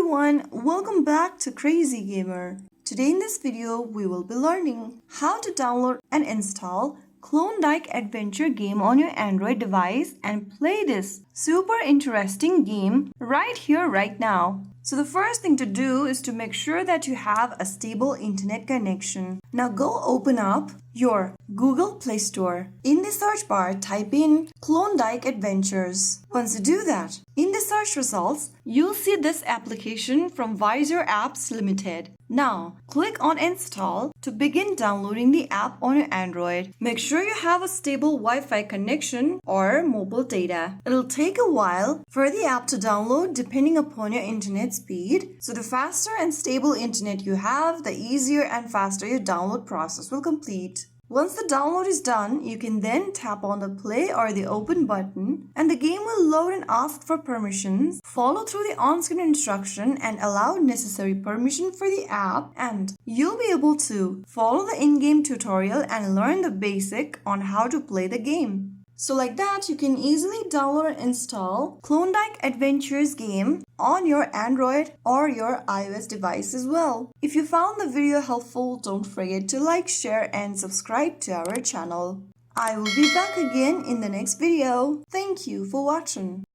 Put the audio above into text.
everyone, welcome back to Crazy Gamer. Today in this video, we will be learning how to download and install KlonDike adventure game on your Android device and play this super interesting game right here, right now. So the first thing to do is to make sure that you have a stable internet connection. Now go open up your Google Play Store. In the search bar, type in KlonDike Adventures. Once you do that, in the search results, you'll see this application from Visor Apps Limited. Now, click on Install to begin downloading the app on your Android. Make sure you have a stable Wi-Fi connection or mobile data. It'll take a while for the app to download depending upon your internet speed. So the faster and stable internet you have, the easier and faster your download process will complete. Once the download is done, you can then tap on the play or the open button and the game will load and ask for permissions. Follow through the on-screen instruction and allow necessary permission for the app and you'll be able to follow the in-game tutorial and learn the basic on how to play the game. So like that, you can easily download and install KlonDike Adventures game on your Android or your iOS device as well. If you found the video helpful, don't forget to like, share and subscribe to our channel. I will be back again in the next video. Thank you for watching.